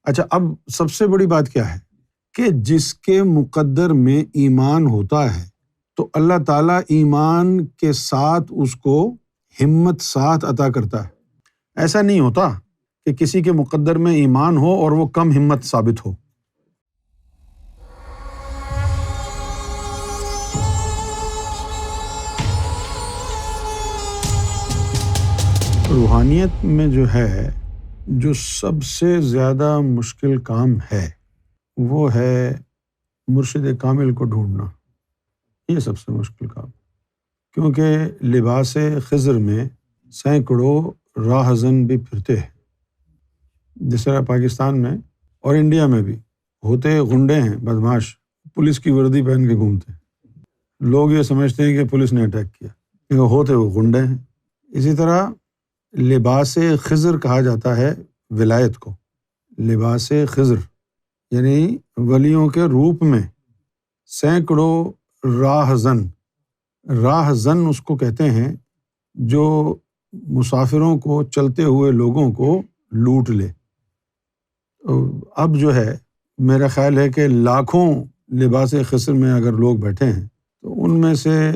اچھا، اب سب سے بڑی بات کیا ہے کہ جس کے مقدر میں ایمان ہوتا ہے تو اللہ تعالیٰ ایمان کے ساتھ اس کو ہمت ساتھ عطا کرتا ہے۔ ایسا نہیں ہوتا کہ کسی کے مقدر میں ایمان ہو اور وہ کم ہمت ثابت ہو۔ روحانیت میں جو ہے، جو سب سے زیادہ مشکل کام ہے وہ ہے مرشد کامل کو ڈھونڈنا۔ یہ سب سے مشکل کام، کیونکہ لباس خضر میں سینکڑوں راہزن بھی پھرتے ہیں۔ جس طرح پاکستان میں اور انڈیا میں بھی ہوتے غنڈے ہیں، بدماش، پولیس کی وردی پہن کے گھومتے ہیں۔ لوگ یہ سمجھتے ہیں کہ پولیس نے اٹیک کیا، لیکن ہوتے وہ غنڈے ہیں۔ اسی طرح لباس خضر کہا جاتا ہے ولایت کو۔ لباس خضر یعنی ولیوں کے روپ میں سینکڑوں راہزن اس کو کہتے ہیں جو مسافروں کو، چلتے ہوئے لوگوں کو لوٹ لے۔ اب جو ہے میرا خیال ہے کہ لاکھوں لباس خضر میں اگر لوگ بیٹھے ہیں تو ان میں سے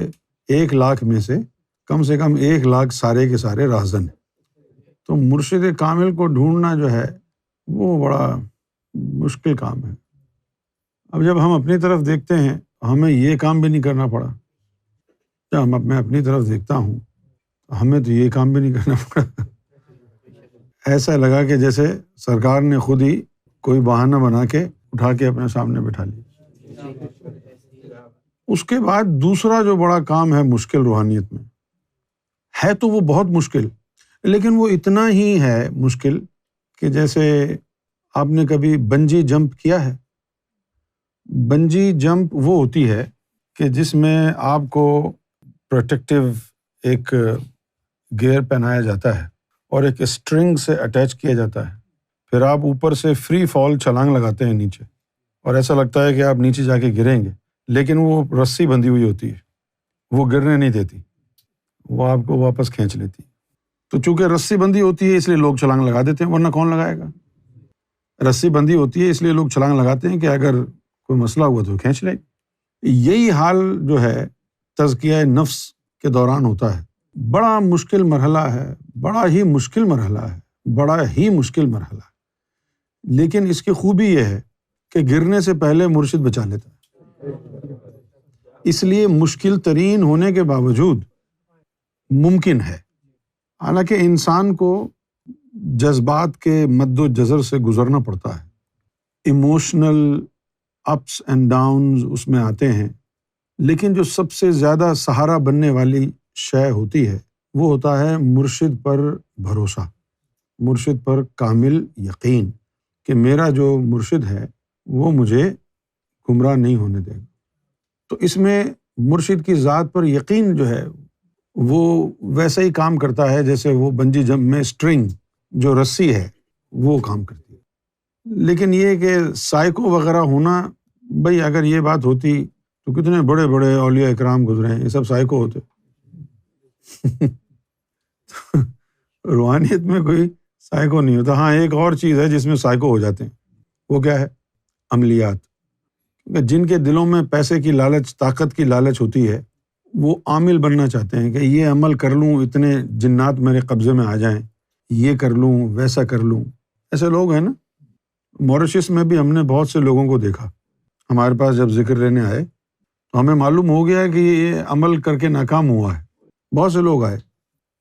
1,00,000 میں سے کم 1,00,000 سارے کے سارے راہزن ہیں۔ تو مرشد کامل کو ڈھونڈنا جو ہے وہ بڑا مشکل کام ہے۔ اب جب ہم اپنی طرف دیکھتے ہیں ہمیں یہ کام بھی نہیں کرنا پڑا، جب میں اپنی طرف دیکھتا ہوں ہمیں تو یہ کام بھی نہیں کرنا پڑا۔ ایسا لگا کہ جیسے سرکار نے خود ہی کوئی بہانہ بنا کے اٹھا کے اپنے سامنے بٹھا لیا۔ اس کے بعد دوسرا جو بڑا کام ہے مشکل روحانیت میں ہے، تو وہ بہت مشکل، لیکن وہ اتنا ہی ہے مشکل کہ جیسے آپ نے کبھی بنجی جمپ کیا ہے۔ بنجی جمپ وہ ہوتی ہے کہ جس میں آپ کو پروٹیکٹیو ایک گیئر پہنایا جاتا ہے اور ایک اسٹرنگ سے اٹیچ کیا جاتا ہے، پھر آپ اوپر سے فری فال چھلانگ لگاتے ہیں نیچے، اور ایسا لگتا ہے کہ آپ نیچے جا کے گریں گے، لیکن وہ رسی بندھی ہوئی ہوتی ہے، وہ گرنے نہیں دیتی، وہ آپ کو واپس کھینچ لیتی۔ تو چونکہ رسی بندھی ہوتی ہے اس لیے لوگ چھلانگ لگا دیتے ہیں، ورنہ کون لگائے گا؟ رسی بندھی ہوتی ہے اس لیے لوگ چھلانگ لگاتے ہیں کہ اگر کوئی مسئلہ ہوا تو کھینچ لیں۔ یہی حال جو ہے تزکیہ نفس کے دوران ہوتا ہے۔ بڑا مشکل مرحلہ ہے، بڑا ہی مشکل مرحلہ ہے، لیکن اس کی خوبی یہ ہے کہ گرنے سے پہلے مرشد بچا لیتا ہے۔ اس لیے مشکل ترین ہونے کے باوجود ممکن ہے۔ حالانکہ انسان کو جذبات کے مد و جزر سے گزرنا پڑتا ہے، ایموشنل اپس اینڈ ڈاؤنز اس میں آتے ہیں، لیکن جو سب سے زیادہ سہارا بننے والی شے ہوتی ہے وہ ہوتا ہے مرشد پر بھروسہ، مرشد پر کامل یقین کہ میرا جو مرشد ہے وہ مجھے گمراہ نہیں ہونے دے گا۔ تو اس میں مرشد کی ذات پر یقین جو ہے وہ ویسا ہی کام کرتا ہے جیسے وہ بنجی جمپ میں اسٹرنگ جو رسی ہے وہ کام کرتی ہے۔ لیکن یہ کہ سائیکو وغیرہ ہونا، بھئی اگر یہ بات ہوتی تو کتنے بڑے بڑے اولیاء اکرام گزرے ہیں، یہ سب سائیکو ہوتے۔ روحانیت میں کوئی سائیکو نہیں ہوتا۔ ہاں، ایک اور چیز ہے جس میں سائیکو ہو جاتے ہیں، وہ کیا ہے؟ عملیات۔ جن کے دلوں میں پیسے کی لالچ، طاقت کی لالچ ہوتی ہے، وہ عامل بننا چاہتے ہیں کہ یہ عمل کر لوں، اتنے جنات میرے قبضے میں آ جائیں، یہ کر لوں، ویسا کر لوں۔ ایسے لوگ ہیں نا۔ موریشس میں بھی ہم نے بہت سے لوگوں کو دیکھا، ہمارے پاس جب ذکر لینے آئے تو ہمیں معلوم ہو گیا کہ یہ عمل کر کے ناکام ہوا ہے۔ بہت سے لوگ آئے،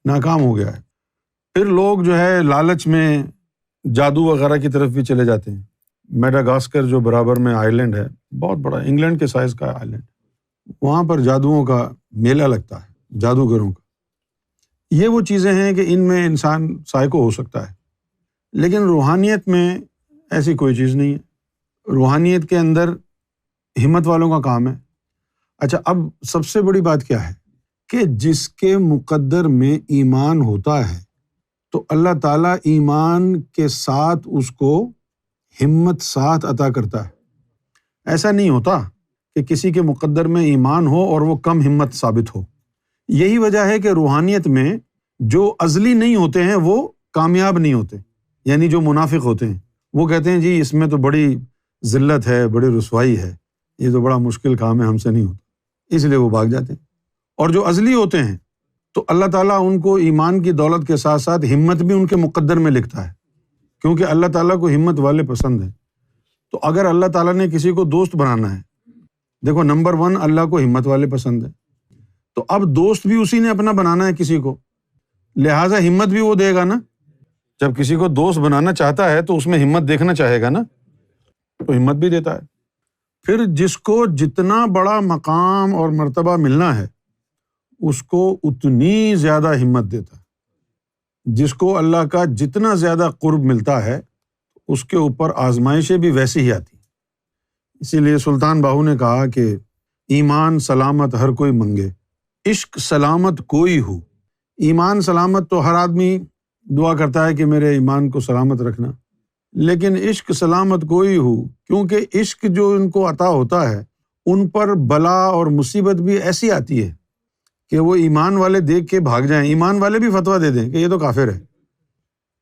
ناکام ہو گیا ہے۔ پھر لوگ جو ہے لالچ میں جادو وغیرہ کی طرف بھی چلے جاتے ہیں۔ میڈاگاسکر جو برابر میں آئی لینڈ ہے، بہت بڑا، انگلینڈ کے سائز کا آئی لینڈ، وہاں پر جادوؤں کا میلہ لگتا ہے، جادوگروں کا۔ یہ وہ چیزیں ہیں کہ ان میں انسان سائیکو ہو سکتا ہے، لیکن روحانیت میں ایسی کوئی چیز نہیں ہے۔ روحانیت کے اندر ہمت والوں کا کام ہے۔ اچھا، اب سب سے بڑی بات کیا ہے کہ جس کے مقدر میں ایمان ہوتا ہے تو اللہ تعالیٰ ایمان کے ساتھ اس کو ہمت ساتھ عطا کرتا ہے۔ ایسا نہیں ہوتا کہ کسی کے مقدر میں ایمان ہو اور وہ کم ہمت ثابت ہو۔ یہی وجہ ہے کہ روحانیت میں جو ازلی نہیں ہوتے ہیں وہ کامیاب نہیں ہوتے، یعنی جو منافق ہوتے ہیں وہ کہتے ہیں جی اس میں تو بڑی ذلت ہے، بڑی رسوائی ہے، یہ تو بڑا مشکل کام ہے، ہم سے نہیں ہوتا، اس لیے وہ بھاگ جاتے ہیں۔ اور جو عزلی ہوتے ہیں تو اللہ تعالیٰ ان کو ایمان کی دولت کے ساتھ ساتھ ہمت بھی ان کے مقدر میں لکھتا ہے، کیونکہ اللہ تعالیٰ کو ہمت والے پسند ہیں۔ تو اگر اللہ تعالیٰ نے کسی کو دوست بنانا ہے، دیکھو نمبر 1 اللہ کو ہمت والے پسند ہے، تو اب دوست بھی اسی نے اپنا بنانا ہے کسی کو، لہٰذا ہمت بھی وہ دے گا نا۔ جب کسی کو دوست بنانا چاہتا ہے تو اس میں ہمت دیکھنا چاہے گا نا، تو ہمت بھی دیتا ہے۔ پھر جس کو جتنا بڑا مقام اور مرتبہ ملنا ہے اس کو اتنی زیادہ ہمت دیتا ہے۔ جس کو اللہ کا جتنا زیادہ قرب ملتا ہے اس کے اوپر آزمائشیں بھی ویسی ہی آتی ہیں۔ اسی لیے سلطان باہو نے کہا کہ ایمان سلامت ہر کوئی منگے، عشق سلامت کوئی ہو۔ ایمان سلامت تو ہر آدمی دعا کرتا ہے کہ میرے ایمان کو سلامت رکھنا، لیکن عشق سلامت کوئی ہو، کیونکہ عشق جو ان کو عطا ہوتا ہے ان پر بلا اور مصیبت بھی ایسی آتی ہے کہ وہ ایمان والے دیکھ کے بھاگ جائیں، ایمان والے بھی فتویٰ دے دیں کہ یہ تو کافر ہے۔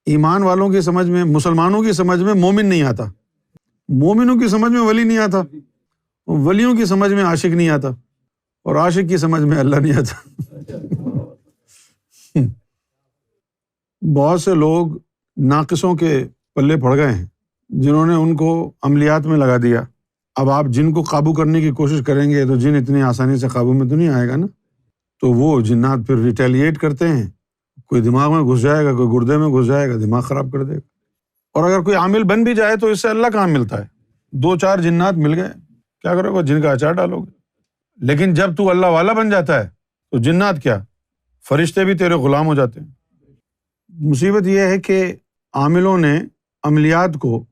ایمان والوں کی سمجھ میں، مسلمانوں کی سمجھ میں مومن نہیں آتا، مومنوں کی سمجھ میں ولی نہیں آتا، ولیوں کی سمجھ میں عاشق نہیں آتا، اور عاشق کی سمجھ میں اللہ نہیں آتا۔ بہت سے لوگ ناقصوں کے پلے پڑ گئے ہیں جنہوں نے ان کو عملیات میں لگا دیا۔ اب آپ جن کو قابو کرنے کی کوشش کریں گے تو جن اتنی آسانی سے قابو میں تو نہیں آئے گا نا، تو وہ جنات پھر ریٹیلیٹ کرتے ہیں، کوئی دماغ میں گھس جائے گا، کوئی گردے میں گھس جائے گا، دماغ خراب کر دے گا۔ اور اگر کوئی عامل بن بھی جائے تو اس سے اللہ کہاں ملتا ہے؟ 2-4 جنات مل گئے، کیا کرو گے؟ جن کا اچار ڈالو گے۔ لیکن جب تو اللہ والا بن جاتا ہے تو جنات کیا، فرشتے بھی تیرے غلام ہو جاتے ہیں۔ مصیبت یہ ہے کہ عاملوں نے عملیات کو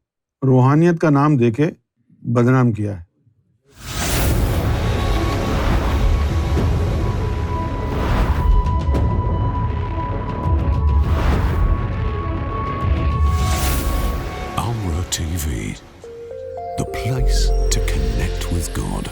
روحانیت کا نام دے کے بدنام کیا ہے۔ Amra TV, the place to connect with God.